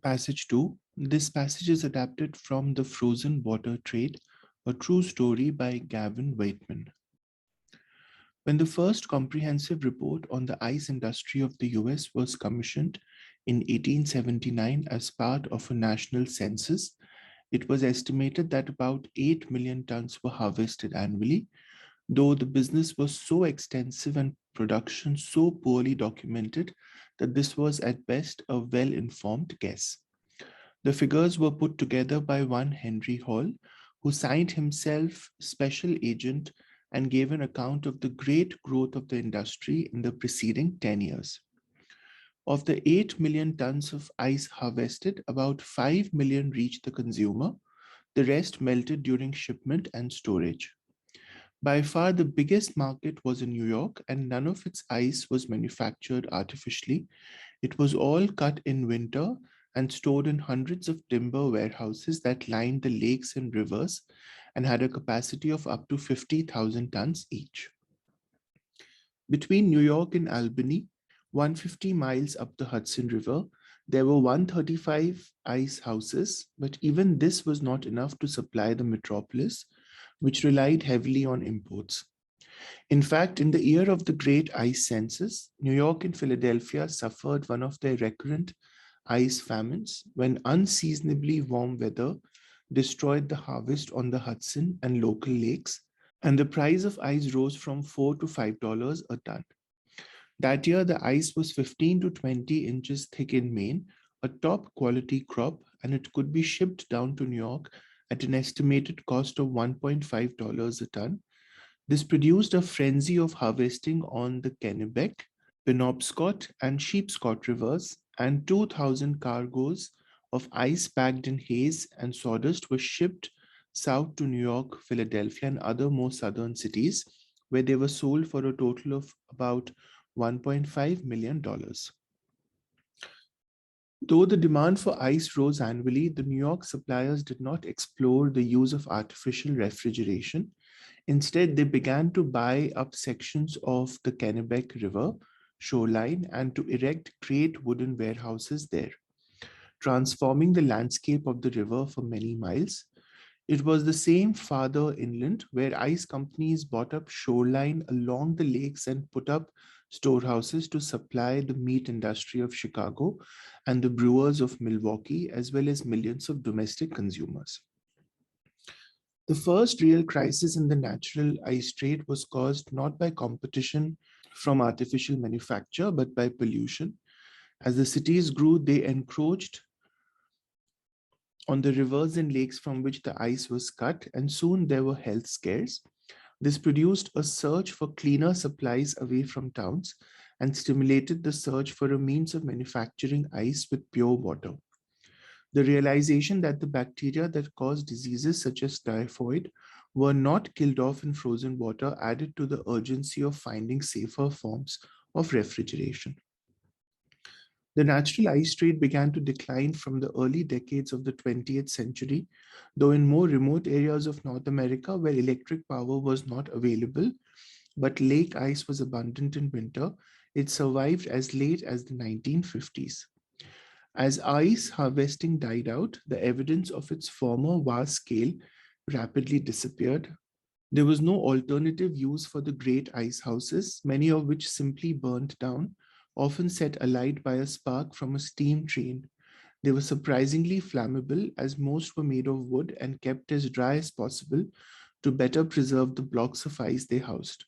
Passage 2. This passage is adapted from The Frozen Water Trade, a true story by Gavin Waitman. When the first comprehensive report on the ice industry of the US was commissioned in 1879 as part of a national census, it was estimated that about 8 million tons were harvested annually, though the business was so extensive and production so poorly documented that this was at best a well-informed guess. The figures were put together by one Henry Hall, who signed himself special agent and gave an account of the great growth of the industry in the preceding 10 years. Of the 8 million tons of ice harvested, about 5 million reached the consumer. The rest melted during shipment and storage. By far the biggest market was in New York, and none of its ice was manufactured artificially. It was all cut in winter and stored in hundreds of timber warehouses that lined the lakes and rivers and had a capacity of up to 50,000 tons each. Between New York and Albany, 150 miles up the Hudson River, there were 135 ice houses, but even this was not enough to supply the metropolis, which relied heavily on imports. In fact, in the year of the Great Ice Census, New York and Philadelphia suffered one of their recurrent ice famines when unseasonably warm weather destroyed the harvest on the Hudson and local lakes, and the price of ice rose from $4 to $5 a ton. That year, the ice was 15 to 20 inches thick in Maine, a top quality crop, and it could be shipped down to New York at an estimated cost of $1.5 a ton. This produced a frenzy of harvesting on the Kennebec, Penobscot, and Sheepscot rivers, and 2,000 cargoes of ice packed in haze and sawdust were shipped south to New York, Philadelphia, and other more southern cities, where they were sold for a total of about $1.5 million. Though the demand for ice rose annually, the New York suppliers did not explore the use of artificial refrigeration. Instead, they began to buy up sections of the Kennebec River shoreline and to erect great wooden warehouses there, transforming the landscape of the river for many miles. It was the same farther inland where ice companies bought up shoreline along the lakes and put up storehouses to supply the meat industry of Chicago and the brewers of Milwaukee, as well as millions of domestic consumers. The first real crisis in the natural ice trade was caused not by competition from artificial manufacture, but by pollution. As the cities grew, they encroached on the rivers and lakes from which the ice was cut, and soon there were health scares. This produced a search for cleaner supplies away from towns and stimulated the search for a means of manufacturing ice with pure water. The realization that the bacteria that cause diseases such as typhoid were not killed off in frozen water added to the urgency of finding safer forms of refrigeration. The natural ice trade began to decline from the early decades of the 20th century, though in more remote areas of North America where electric power was not available, but lake ice was abundant in winter, it survived as late as the 1950s. As ice harvesting died out, the evidence of its former vast scale rapidly disappeared. There was no alternative use for the great ice houses, many of which simply burned down, often set alight by a spark from a steam train. They were surprisingly flammable as most were made of wood and kept as dry as possible to better preserve the blocks of ice they housed.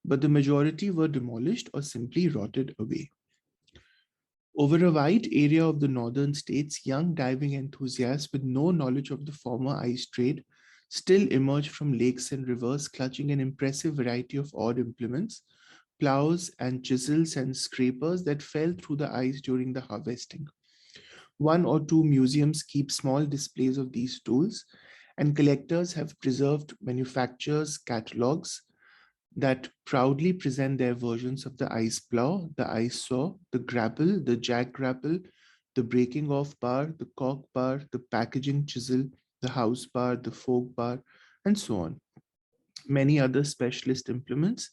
But the majority were demolished or simply rotted away. Over a wide area of the northern states, young diving enthusiasts with no knowledge of the former ice trade still emerged from lakes and rivers clutching an impressive variety of odd implements, plows and chisels and scrapers that fell through the ice during the harvesting. One or two museums keep small displays of these tools, and collectors have preserved manufacturers' catalogs that proudly present their versions of the ice plow, the ice saw, the grapple, the jack grapple, the breaking off bar, the cork bar, the packaging chisel, the house bar, the fork bar, and so on. Many other specialist implements,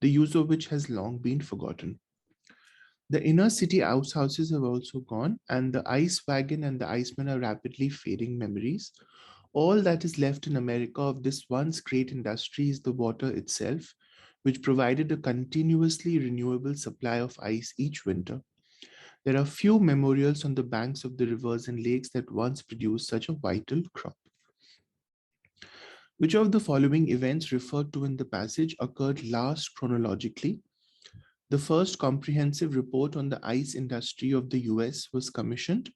the use of which has long been forgotten. The inner city ice houses have also gone, and the ice wagon and the iceman are rapidly fading memories. All that is left in America of this once great industry is the water itself, which provided a continuously renewable supply of ice each winter. There are few memorials on the banks of the rivers and lakes that once produced such a vital crop. Which of the following events referred to in the passage occurred last chronologically? The first comprehensive report on the ice industry of the US was commissioned.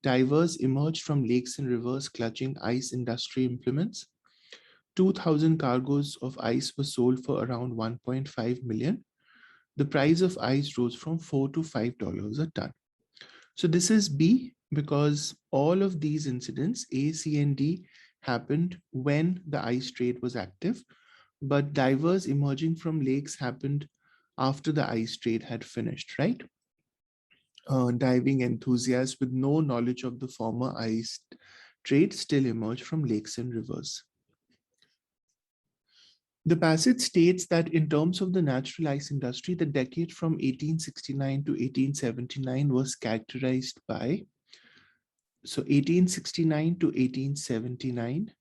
Divers emerged from lakes and rivers clutching ice industry implements. 2,000 cargoes of ice were sold for around 1.5 million. The price of ice rose from $4 to $5 a ton. So this is B because all of these incidents, A, C, and D, happened when the ice trade was active, but divers emerging from lakes happened after the ice trade had finished, right? Diving enthusiasts with no knowledge of the former ice trade still emerge from lakes and rivers. The passage states that in terms of the natural ice industry, the decade from 1869 to 1879 was characterized by, so 1869 to 1879,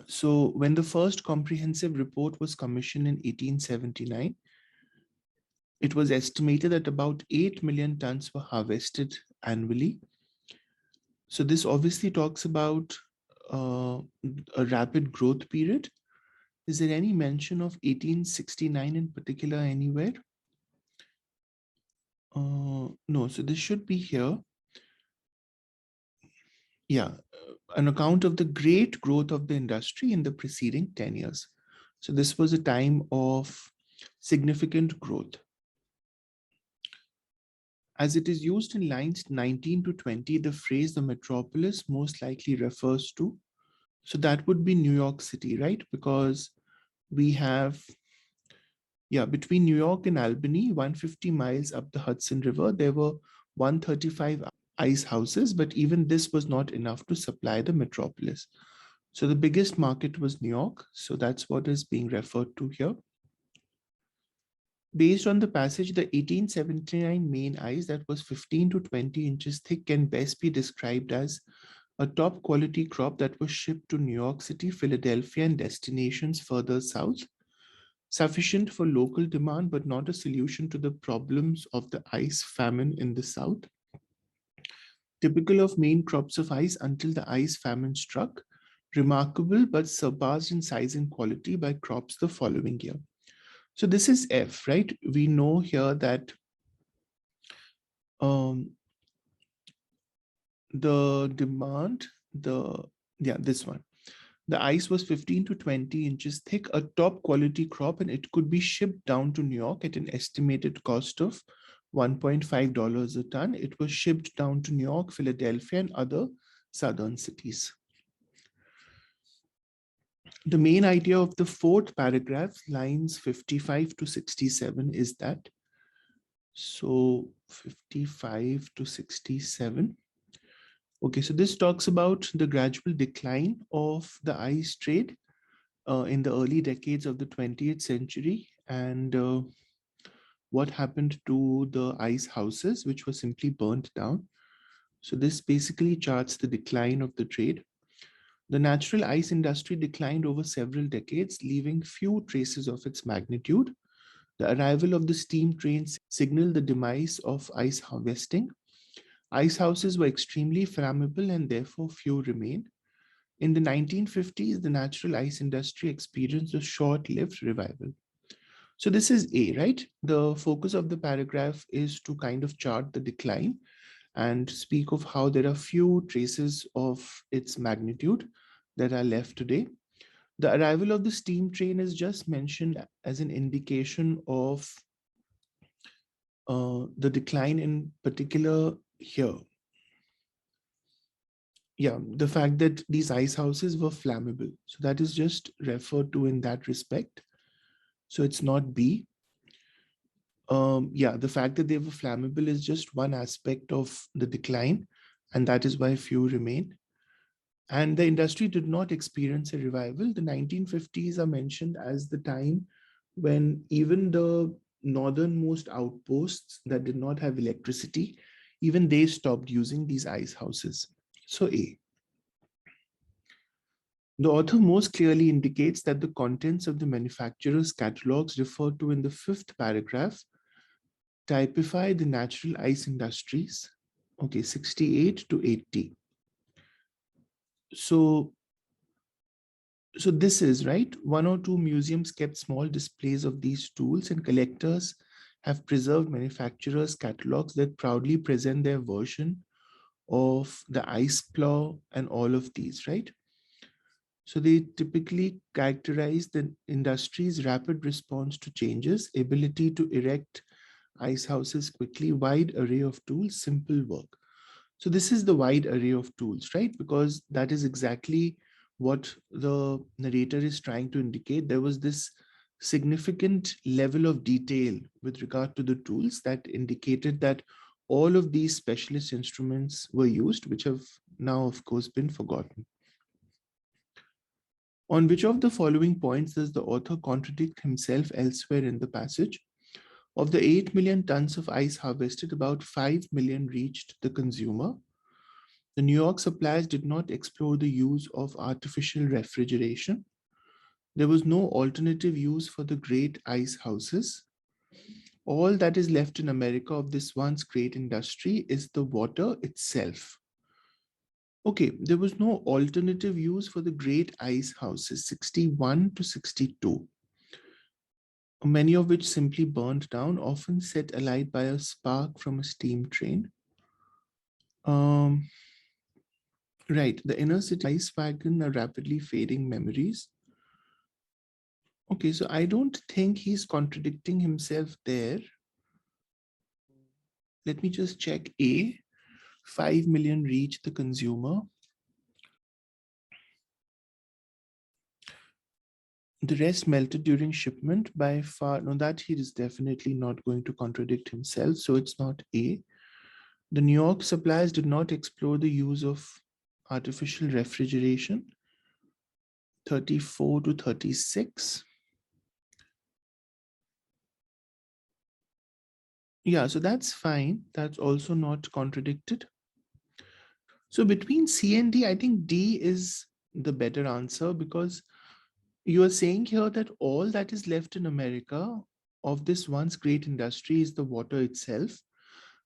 so when the first comprehensive report was commissioned in 1879, it was estimated that about 8 million tons were harvested annually. So this obviously talks about a rapid growth period. Is there any mention of 1869 in particular anywhere? No, so this should be here. Yeah, an account of the great growth of the industry in the preceding 10 years. So this was a time of significant growth. As it is used in lines 19 to 20, the phrase the metropolis most likely refers to. So that would be New York City, right? Because we have, between New York and Albany, 150 miles up the Hudson River, there were 135 ice houses, but even this was not enough to supply the metropolis. So the biggest market was New York. So that's what is being referred to here. Based on the passage, the 1879 main ice that was 15 to 20 inches thick can best be described as a top quality crop that was shipped to New York City, Philadelphia, and destinations further south, sufficient for local demand, but not a solution to the problems of the ice famine in the south. Typical of main crops of ice until the ice famine struck, remarkable but surpassed in size and quality by crops the following year. So this is F, right? We know here that the demand, this one. The ice was 15 to 20 inches thick, a top quality crop, and it could be shipped down to New York at an estimated cost of $1.5 a ton. It was shipped down to New York, Philadelphia, and other southern cities. The main idea of the fourth paragraph, lines 55 to 67, is that, so 55 to 67. Okay, so this talks about the gradual decline of the ice trade in the early decades of the 20th century and what happened to the ice houses, which were simply burnt down. So this basically charts the decline of the trade. The natural ice industry declined over several decades, leaving few traces of its magnitude. The arrival of the steam trains signaled the demise of ice harvesting. Ice houses were extremely flammable and therefore few remain. In the 1950s, the natural ice industry experienced a short-lived revival. So this is A, right? The focus of the paragraph is to kind of chart the decline and speak of how there are few traces of its magnitude that are left today. The arrival of the steam train is just mentioned as an indication of the decline in particular here. Yeah, the fact that these ice houses were flammable. So that is just referred to in that respect. So it's not B. The fact that they were flammable is just one aspect of the decline, and that is why few remain. And the industry did not experience a revival. The 1950s are mentioned as the time when even the northernmost outposts that did not have electricity, even they stopped using these ice houses. So A. The author most clearly indicates that the contents of the manufacturer's catalogs referred to in the fifth paragraph typify the natural ice industries. Okay, 68 to 80. So this is right. One or two museums kept small displays of these tools, and collectors have preserved manufacturers' catalogs that proudly present their version of the ice plow and all of these, right? So they typically characterize the industry's rapid response to changes, ability to erect ice houses quickly, wide array of tools, simple work. So this is the wide array of tools, right? Because that is exactly what the narrator is trying to indicate. There was this significant level of detail with regard to the tools that indicated that all of these specialist instruments were used, which have now, of course, been forgotten. On which of the following points does the author contradict himself elsewhere in the passage? Of the 8 million tons of ice harvested, about 5 million reached the consumer. The New York suppliers did not explore the use of artificial refrigeration. There was no alternative use for the great ice houses. All that is left in America of this once great industry is the water itself. Okay, there was no alternative use for the great ice houses, 61 to 62, many of which simply burned down, often set alight by a spark from a steam train. Right, the inner city ice wagon are rapidly fading memories. Okay, so I don't think he's contradicting himself there. Let me just check A. 5 million reach the consumer. The rest melted during shipment by far. No, that he is definitely not going to contradict himself. So it's not A. The New York suppliers did not explore the use of artificial refrigeration. 34 to 36. Yeah, so that's fine. That's also not contradicted. So between C and D, I think D is the better answer, because you are saying here that all that is left in America of this once great industry is the water itself.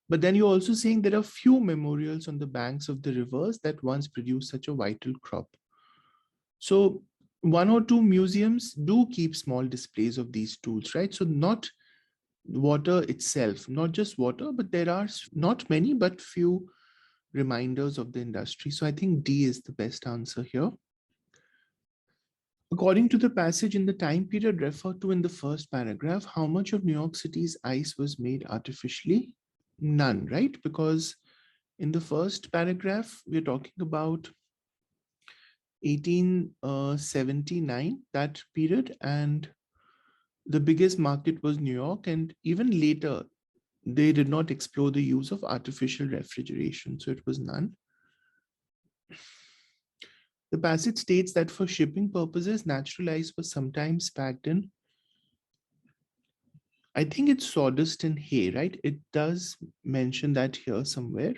But then you're also saying there are few memorials on the banks of the rivers that once produced such a vital crop. So one or two museums do keep small displays of these tools, right? So not water itself, not just water, but there are not many, but few reminders of the industry. So I think D is the best answer here. According to the passage in the time period referred to in the first paragraph, how much of New York City's ice was made artificially? None, right? Because in the first paragraph, we're talking about 1879, that period, and the biggest market was New York. And even later, they did not explore the use of artificial refrigeration, so it was none. The passage states that for shipping purposes, natural ice was sometimes packed in, I think it's sawdust and hay, right? It does mention that here somewhere.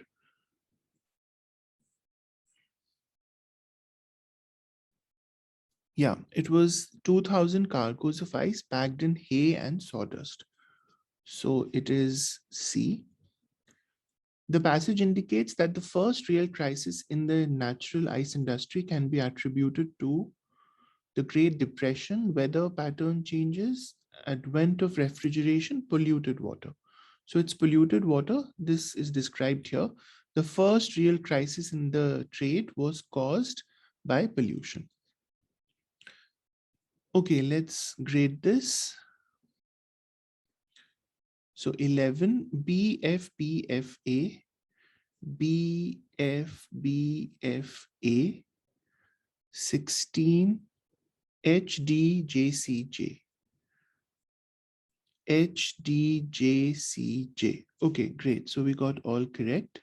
Yeah, it was 2,000 cargoes of ice packed in hay and sawdust. So it is C. The passage indicates that the first real crisis in the natural ice industry can be attributed to the Great Depression, weather pattern changes, advent of refrigeration, polluted water. So it's polluted water. This is described here. The first real crisis in the trade was caused by pollution. Okay, let's grade this. So 11, BFBFA, BFBFA, 16, HDJCJ, HDJCJ. Okay, great. So we got all correct.